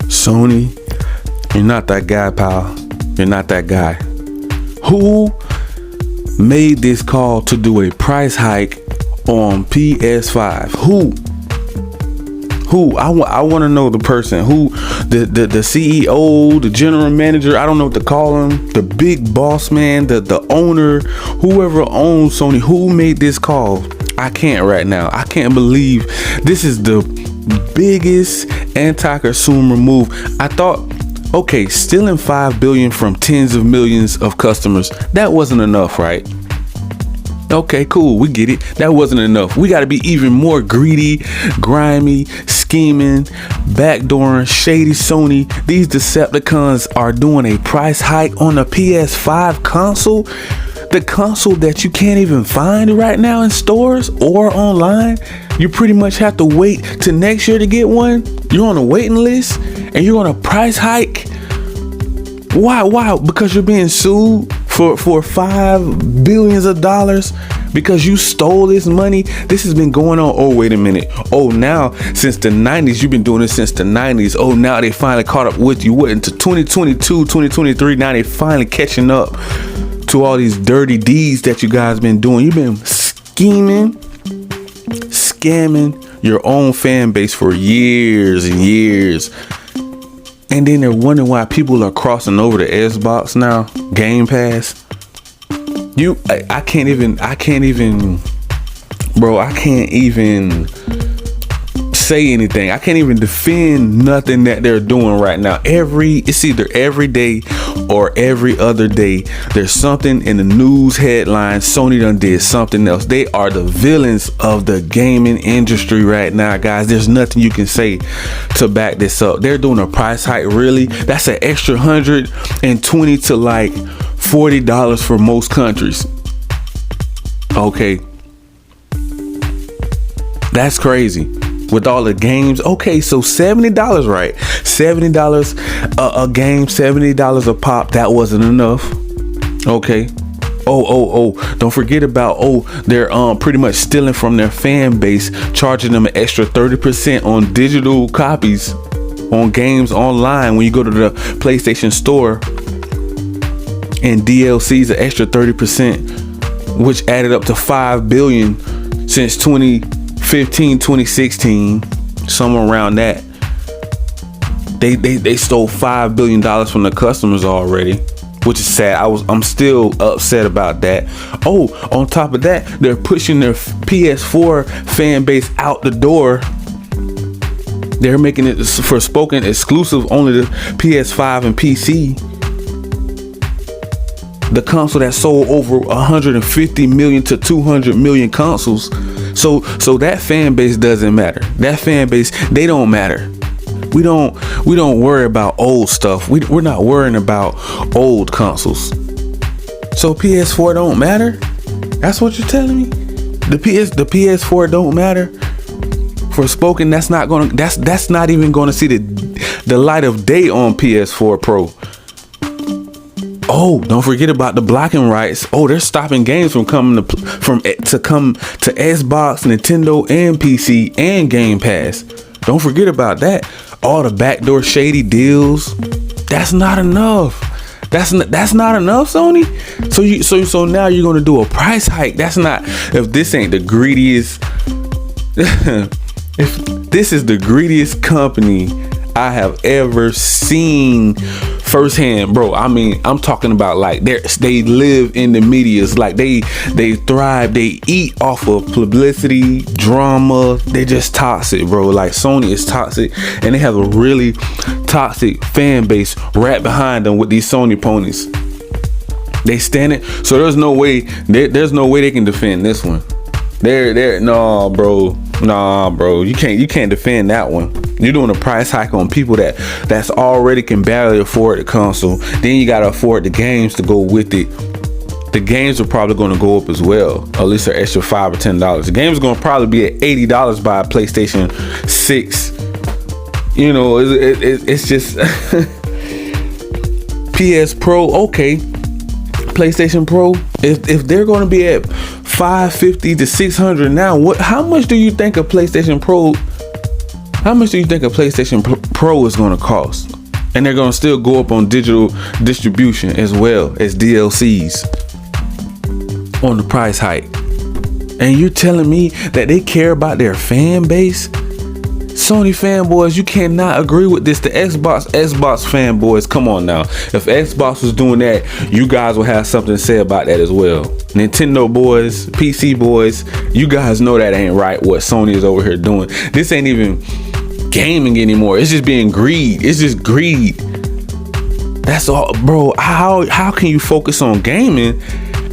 Sony, you're not that guy, pal. You're not that guy. Who made this call to do a price hike on PS5? Who? I want to know the person. Who? The CEO, the general manager. I don't know what to call him. The big boss man, the owner, whoever owns Sony. Who made this call? I can't right now. I can't believe this is the biggest anti-consumer move. I thought, okay, stealing $5 billion from tens of millions of customers, that wasn't enough, right? Okay, cool, we get it. That wasn't enough. We got to be even more greedy, grimy, scheming, backdooring, shady Sony. These Decepticons are doing a price hike on the PS5 console. The console that you can't even find right now in stores or online. You pretty much have to wait till next year to get one. You're on a waiting list and you're on a price hike. Why? Because you're being sued for $5 billion because you stole this money. This has been going on. Oh, wait a minute. Oh, now since the 90s, you've been doing this since the 90s. Oh, now they finally caught up with you. What, into 2022, 2023? Now they finally catching up to all these dirty deeds that you guys been doing. You've been scheming, scamming your own fan base for years and years. And then they're wondering why people are crossing over to Xbox now, Game Pass. I can't even say anything. I can't even defend nothing that they're doing right now. It's either every day or every other day there's something in the news headlines. Sony done did something else. They are the villains of the gaming industry right now, guys. There's nothing you can say to back this up. They're doing a price hike. Really? That's an extra $120 to like $40 for most countries. Okay, that's crazy. With all the games, okay, so $70, right? $70 a game, $70 a pop. That wasn't enough. Okay. Oh, don't forget about, they're pretty much stealing from their fan base, charging them an extra 30% on digital copies on games online when you go to the PlayStation Store, and DLCs an extra 30%, which added up to $5 billion since 2015, 2016, somewhere around that. They stole $5 billion from the customers already, which is sad. I'm still upset about that. Oh, on top of that, they're pushing their PS4 fan base out the door. They're making it for spoken exclusive only to PS5 and PC. The console that sold over 150 million to 200 million consoles. So that fan base doesn't matter. That fan base, they don't matter. We don't worry about old stuff. We're not worrying about old consoles. So PS4 don't matter? That's what you're telling me? The PS4 don't matter? For spoken, that's not even gonna see the light of day on PS4 Pro. Oh, don't forget about the blocking rights. Oh, they're stopping games from coming to Xbox, Nintendo, and PC and Game Pass. Don't forget about that. All the backdoor shady deals. That's not enough. That's not enough, Sony. So now you're gonna do a price hike. That's not. If this ain't the greediest, if this is the greediest company I have ever seen firsthand, bro. I mean, I'm talking about like they live in the medias, like they thrive, they eat off of publicity, drama. They're just toxic, bro. Like Sony is toxic, and they have a really toxic fan base right behind them with these Sony ponies. They stand it, so there's no way they can defend this one. Nah, bro. You can't defend that one. You're doing a price hike on people that's already can barely afford the console. Then you gotta afford the games to go with it. The games are probably gonna go up as well. At least an extra $5 or $10. The game's gonna probably be at $80 by PlayStation 6. You know, it's just PS Pro, okay. PlayStation Pro, if they're gonna be at $550 to $600 now, how much do you think a PlayStation Pro How much do you think a PlayStation Pro is going to cost? And they're going to still go up on digital distribution as well as DLCs on the price hike. And you're telling me that they care about their fan base? Sony fanboys, you cannot agree with this. The Xbox fanboys, come on now. If Xbox was doing that, you guys will have something to say about that as well. Nintendo boys, PC boys, you guys know that ain't right what Sony is over here doing. This ain't even gaming anymore. It's just being greed. It's just greed. That's all, bro. How can you focus on gaming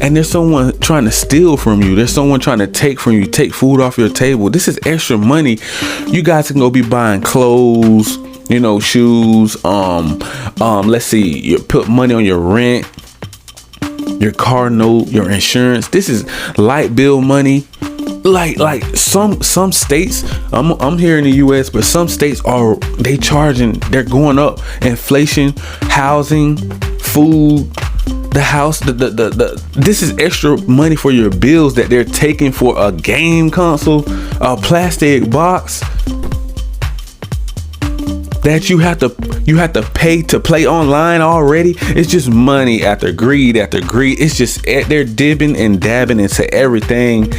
and there's someone trying to steal from you? There's someone trying to take from you, take food off your table. This is extra money. You guys can go be buying clothes, you know, shoes. Let's see, you put money on your rent, your car note, your insurance. This is light bill money. Like some states, I'm here in the US, but some states they're going up. Inflation, housing, food, the house, this is extra money for your bills that they're taking for a game console, a plastic box that you have to pay to play online already. It's just money after greed after greed. It's just they're dipping and dabbing into everything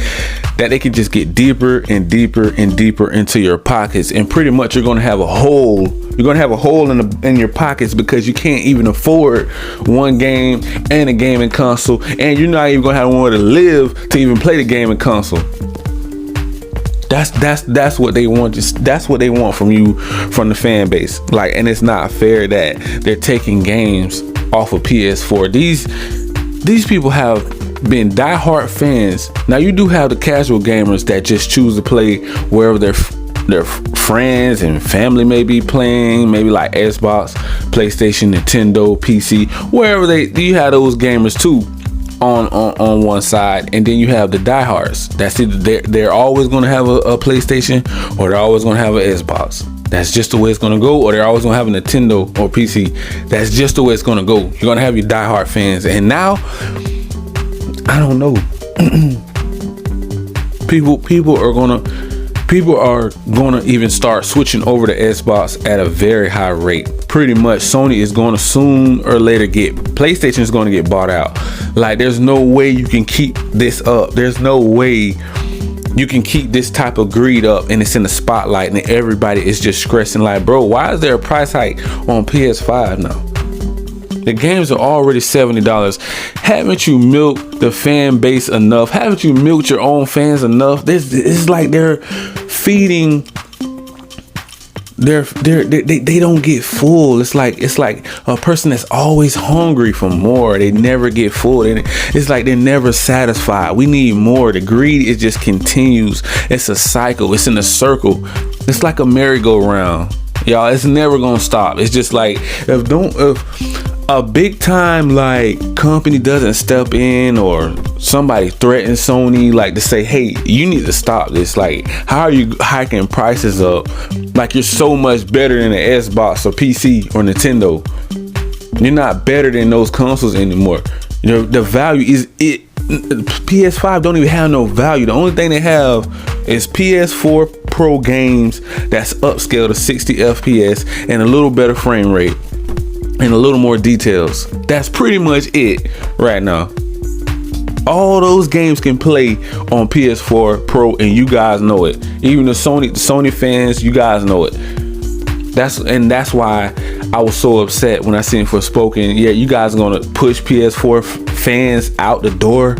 that they can just get deeper and deeper and deeper into your pockets, and pretty much you're gonna have a hole. You're gonna have a hole in your pockets because you can't even afford one game and a gaming console, and you're not even gonna have one to live to even play the gaming console. That's what they want. That's what they want from you, from the fan base. Like, and it's not fair that they're taking games off of PS4. These people have been diehard fans. Now you do have the casual gamers that just choose to play wherever their friends and family may be playing, maybe like Xbox, PlayStation, Nintendo, PC, wherever you have those gamers too on one side, and then you have the diehards. That's either they're always going to have a PlayStation, or they're always going to have an Xbox. That's just the way it's going to go. Or they're always going to have a Nintendo or PC. That's just the way it's going to go. You're going to have your diehard fans. And now, I don't know. People are gonna even start switching over to Xbox at a very high rate. Pretty much Sony is gonna soon or later PlayStation is gonna get bought out. Like, there's no way you can keep this up. There's no way you can keep this type of greed up, and it's in the spotlight, and everybody is just stressing like, bro, why is there a price hike on PS5 now? The games are already $70. Haven't you milked the fan base enough? Haven't you milked your own fans enough? It's like they're feeding. They don't get full. It's like a person that's always hungry for more. They never get full. It's like they're never satisfied. We need more. The greed, it just continues. It's a cycle. It's in a circle. It's like a merry-go-round, y'all. It's never gonna stop. It's just like if a big time like company doesn't step in, or somebody threatens Sony like to say, hey, you need to stop this. Like, how are you hiking prices up? Like, you're so much better than an Xbox or PC or Nintendo. You're not better than those consoles anymore. You know, the value is it. PS5 don't even have no value. The only thing they have is PS4 Pro games that's upscaled to 60 FPS and a little better frame rate and a little more details. That's pretty much it right now. All those games can play on PS4 Pro, and you guys know it. Even the Sony fans, you guys know it. That's why I was so upset when I seen Forspoken. Yeah, you guys are gonna push PS4 fans out the door.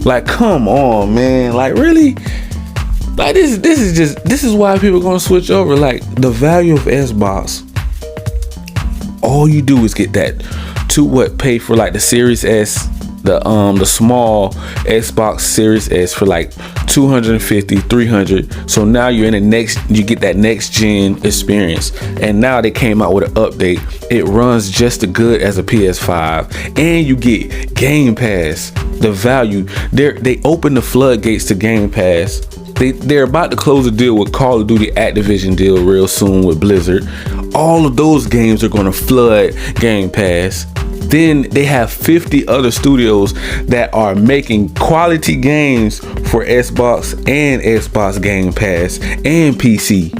Like, come on, man. Like, really? Like, this is why people are gonna switch over. Like, the value of Xbox, all you do is get that pay for like the Series S, the small Xbox Series S for like $250, $300. So now you get that next gen experience. And now they came out with an update. It runs just as good as a PS5, and you get Game Pass. The value, they open the floodgates to Game Pass. They're about to close a deal with Call of Duty Activision deal real soon with Blizzard. All of those games are going to flood Game Pass. Then they have 50 other studios that are making quality games for Xbox and Xbox Game Pass and PC.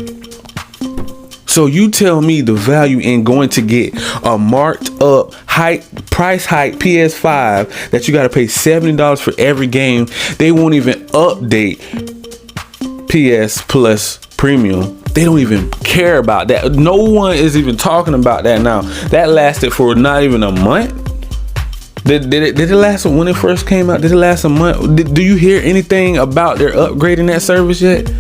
So you tell me the value in going to get a marked up price hike PS5 that you got to pay $70 for every game. They won't even update PS Plus Premium. They don't even care about that. No one is even talking about that now. That lasted for not even a month. Did it last when it first came out? Did it last a month? Do you hear anything about they're upgrading that service yet?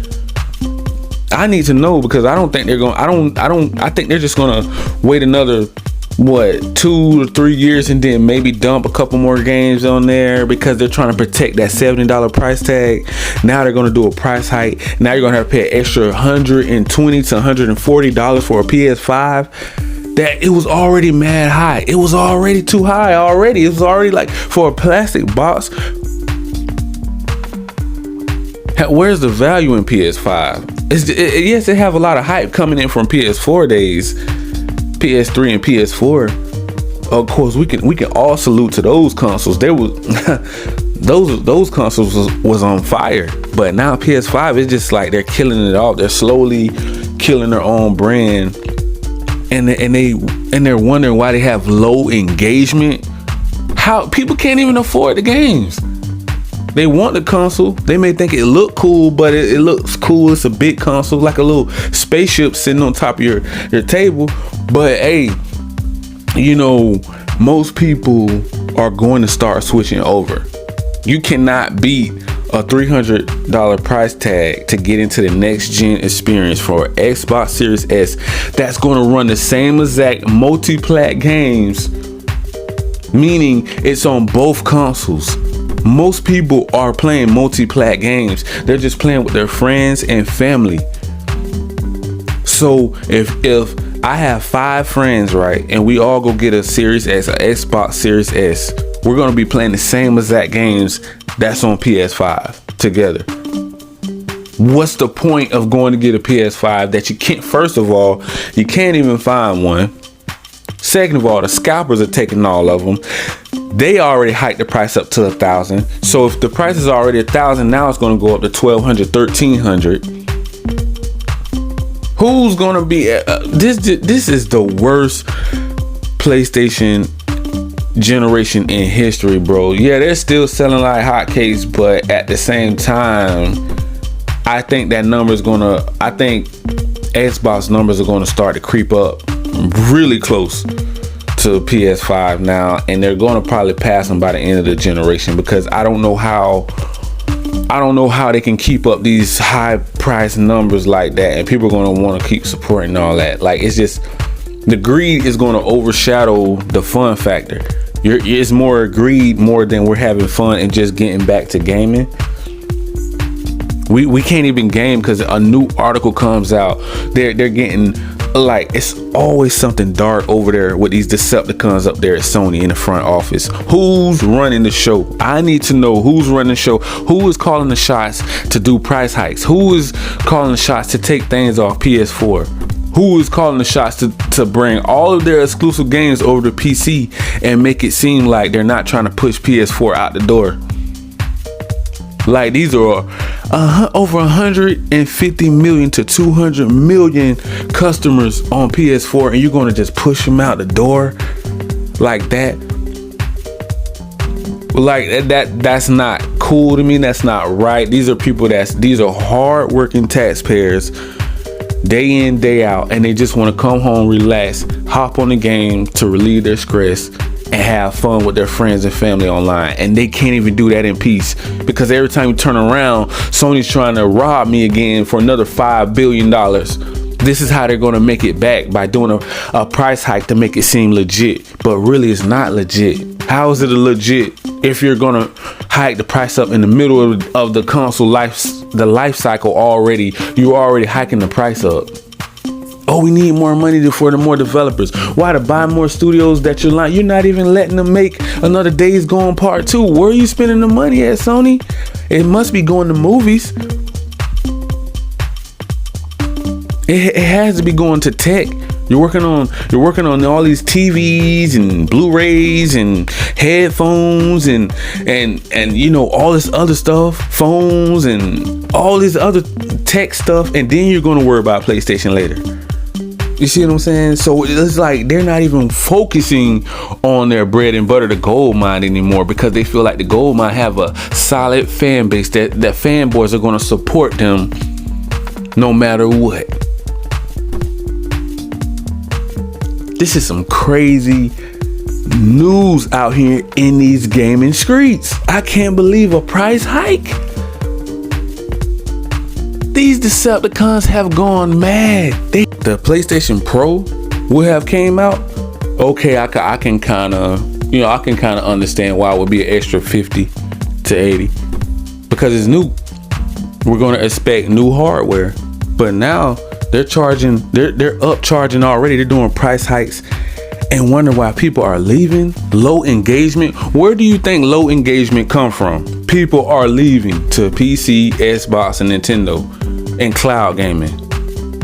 I need to know, because I don't think they're going. I think they're just gonna wait another 2 or 3 years and then maybe dump a couple more games on there, because they're trying to protect that $70 price tag. Now they're going to do a price hike. Now you're going to have to pay an extra $120 to $140 for a PS5. That it was already mad high. It was already too high already. It was already like, for a plastic box. Where's the value in PS5? Yes, they have a lot of hype coming in from PS4 days. PS3 and PS4, of course, we can all salute to those consoles. There was those consoles was on fire, but now PS5 is just like they're killing it off. They're slowly killing their own brand, and they're wondering why they have low engagement. How people can't even afford the games. They want the console. They may think it look cool, but it looks cool. It's a big console, like a little spaceship sitting on top of your table. But hey, most people are going to start switching over. You cannot beat a $300 price tag to get into the next gen experience for Xbox Series S that's going to run the same exact multi-plat games, meaning it's on both consoles. Most people are playing multi-plat games. They're just playing with their friends and family. So if I have 5 friends, right, and we all go get a Series S, an Xbox Series S, we're gonna be playing the same exact games that's on PS5 together. What's the point of going to get a PS5 that you can't? First of all, you can't even find one. Second of all, the scalpers are taking all of them. They already hiked the price up to $1,000. So if the price is already $1,000, now it's going to go up to $1,200, $1,300. Who's going to be this is the worst PlayStation generation in history, bro. Yeah, they're still selling like hotcakes, but at the same time, I think Xbox numbers are going to start to creep up really close to PS5 now, and they're going to probably pass them by the end of the generation, because I don't know how they can keep up these high price numbers like that, and people are going to want to keep supporting all that. Like, it's just, the greed is going to overshadow the fun factor. It's more greed more than we're having fun and just getting back to gaming. We can't even game because a new article comes out. They're getting, like, it's always something dark over there with these Decepticons up there at Sony in the front office. Who's running the show? I need to know who's running the show. Who is calling the shots to do price hikes? Who is calling the shots to take things off PS4? Who is calling the shots to bring all of their exclusive games over to PC and make it seem like they're not trying to push PS4 out the door? Like, these are over 150 million to 200 million customers on PS4, and you're going to just push them out the door like that? Like, that's not cool to me. That's not right. These are people these are hard-working taxpayers, day in, day out, and they just want to come home, relax, hop on the game to relieve their stress and have fun with their friends and family online. And they can't even do that in peace, because every time you turn around, Sony's trying to rob me again for another $5 billion. This is how they're going to make it back, by doing a price hike to make it seem legit, but really it's not legit. How is it legit if you're going to hike the price up in the middle of the console life cycle already? You're already hiking the price up. Oh, we need more money for the more developers. Why? To buy more studios that you're not even letting them make another Days Gone Part 2. Where are you spending the money at, Sony? It must be going to movies. It has to be going to tech. You're working on all these TVs and Blu-rays and headphones and all this other stuff, phones and all this other tech stuff, and then you're going to worry about PlayStation later. You see what I'm saying? So it's like they're not even focusing on their bread and butter, the gold mine, anymore, because they feel like the gold mine have a solid fan base that fanboys are going to support them no matter what. This is some crazy news out here in these gaming streets. I can't believe a price hike. These Decepticons have gone mad. The PlayStation Pro would have came out. Okay, I can kind of understand why it would be an extra 50 to 80 because it's new. We're going to expect new hardware, but now they're upcharging already. They're doing price hikes and wonder why people are leaving. Low engagement. Where do you think low engagement come from? People are leaving to PC, Xbox, and Nintendo and cloud gaming.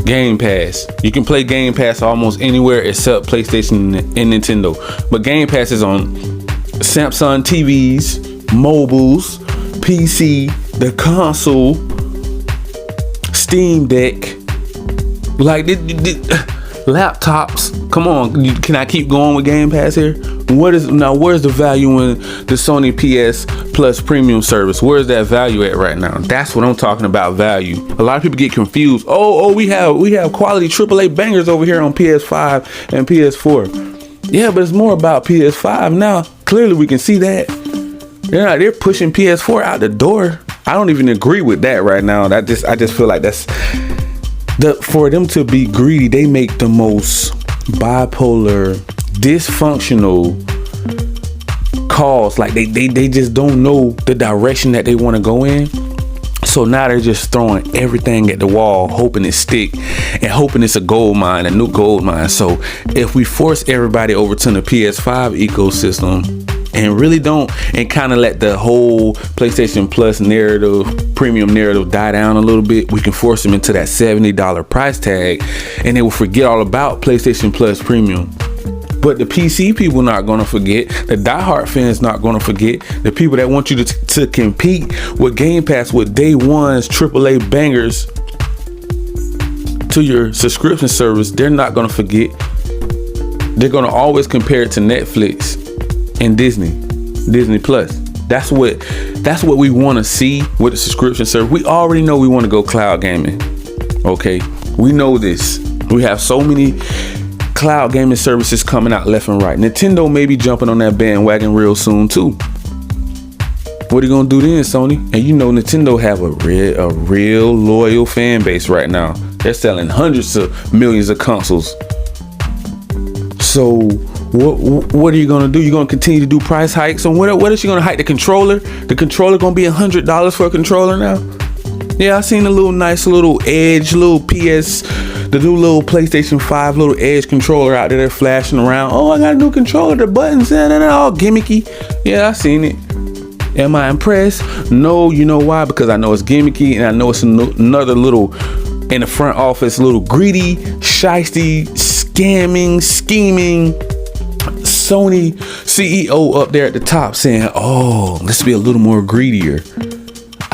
Game Pass. You can play Game Pass almost anywhere except PlayStation and Nintendo. But Game Pass is on Samsung TVs, mobiles, PC, the console, Steam Deck, like laptops. Come on, can I keep going with Game Pass here? Where's the value in the Sony PS Plus premium service? Where's that value at right now? That's what I'm talking about, value. A lot of people get confused. Oh, we have quality AAA bangers over here on PS5 and PS4. Yeah, but it's more about PS5 now. Clearly, we can see that. They're pushing PS4 out the door. I don't even agree with that right now. I just feel like that's for them to be greedy. They make the most bipolar, dysfunctional calls. Like they just don't know the direction that they want to go in. So now they're just throwing everything at the wall, hoping it stick and hoping it's a gold mine, a new gold mine. So if we force everybody over to the PS5 ecosystem and really don't, and kind of let the whole PlayStation Plus narrative, premium narrative die down a little bit, we can force them into that $70 price tag and they will forget all about PlayStation Plus premium. But the PC people not going to forget. The diehard fans not going to forget. The people that want you to compete with Game Pass with day one's AAA bangers to your subscription service, they're not going to forget. They're going to always compare it to Netflix and Disney Plus. That's what we want to see with the subscription service. We already know we want to go cloud gaming. Okay, we know this. We have so many cloud gaming services coming out left and right. Nintendo may be jumping on that bandwagon real soon too. What are you gonna do then, Sony? And you know Nintendo have a real loyal fan base right now. They're selling hundreds of millions of consoles. So what are you gonna do? You're gonna continue to do price hikes? So what is she gonna hike the controller? The controller gonna be $100 for a controller now? Yeah, I seen a nice little Edge, little the new little PlayStation 5 little Edge controller out there. They're flashing around. Oh, I got a new controller. The buttons, they're all gimmicky. Yeah, I seen it. Am I impressed? No. You know why? Because I know it's gimmicky and I know it's another little in the front office, little greedy, shisty, scamming, scheming Sony CEO up there at the top saying, "Oh, let's be a little more greedier."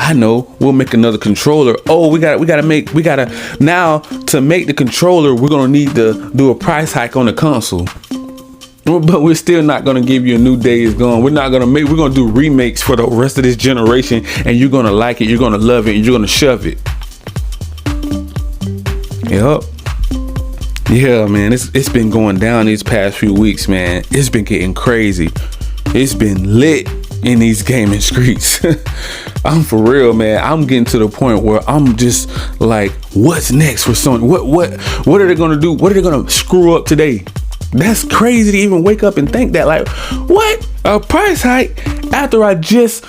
I know, we'll make another controller. Oh, we gotta now to make the controller, we're gonna need to do a price hike on the console. But we're still not gonna give you a new Days Gone. We're gonna do remakes for the rest of this generation, and you're gonna like it, you're gonna love it, and you're gonna shove it. Yep. Yeah, man, it's been going down these past few weeks, man. It's been getting crazy. It's been lit in these gaming streets. I'm for real, man. I'm getting to the point where I'm just like, what's next for Sony? What are they gonna do? What are they gonna screw up today? That's crazy to even wake up and think that. Like, what? A price hike after I just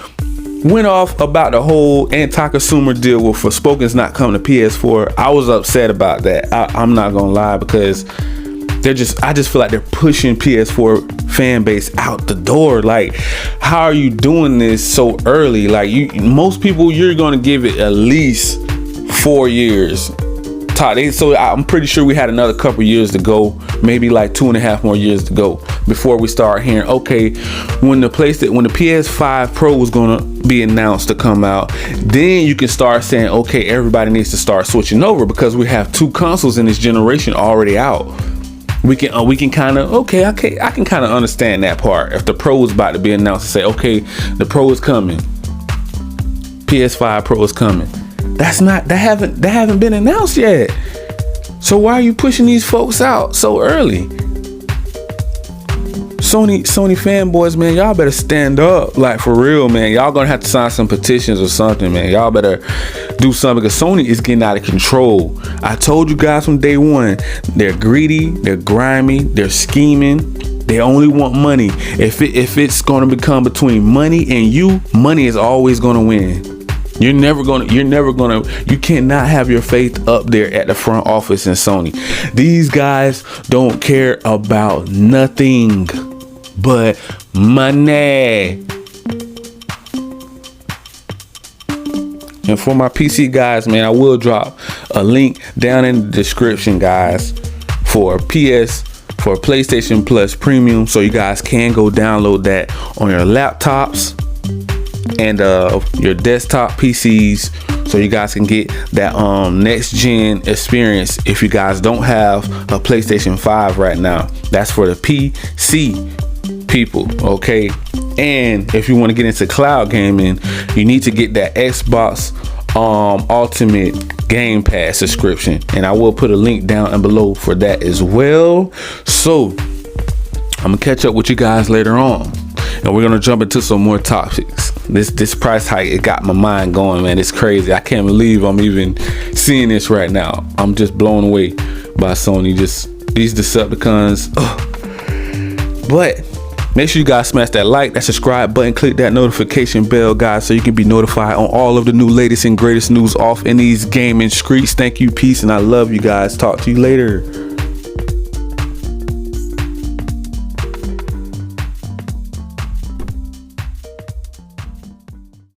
went off about the whole anti-consumer deal with Forspoken's not coming to PS4. I was upset about that. I'm not gonna lie, because I just feel like they're pushing PS4 fan base out the door. Like, how are you doing this so early? Like, most people, you're gonna give it at least 4 years So I'm pretty sure we had another couple years to go, maybe like 2.5 more years to go before we start hearing, okay, when the PS5 Pro was gonna be announced to come out, then you can start saying, okay, everybody needs to start switching over, because we have 2 consoles in this generation already out. We can kind of, okay, I can kind of understand that part. If the Pro is about to be announced, to say, okay, the Pro is coming, PS5 Pro is coming. That haven't been announced yet. So why are you pushing these folks out so early? Sony fanboys, man, y'all better stand up, like, for real, man. Y'all gonna have to sign some petitions or something, man. Y'all better do something, because Sony is getting out of control. I told you guys from day one, they're greedy, they're grimy, they're scheming. They only want money. If it's gonna become between money and you, money is always gonna win. You cannot have your faith up there at the front office in Sony. These guys don't care about nothing but money. And for my PC guys, man, I will drop a link down in the description, guys, for PlayStation Plus Premium, so you guys can go download that on your laptops and your desktop PCs, so you guys can get that next gen experience if you guys don't have a PlayStation 5 right now. That's for the PC people, okay? And if you want to get into cloud gaming, you need to get that Xbox Ultimate Game Pass subscription, and I will put a link down and below for that as well. So I'm gonna catch up with you guys later on, and we're gonna jump into some more topics. This price hike, it got my mind going, man. It's crazy. I can't believe I'm even seeing this right now. I'm just blown away by Sony. Just these Decepticons. Ugh. But make sure you guys smash that like, that subscribe button, click that notification bell, guys, so you can be notified on all of the new latest and greatest news off in these gaming streets. Thank you, peace, and I love you guys. Talk to you later.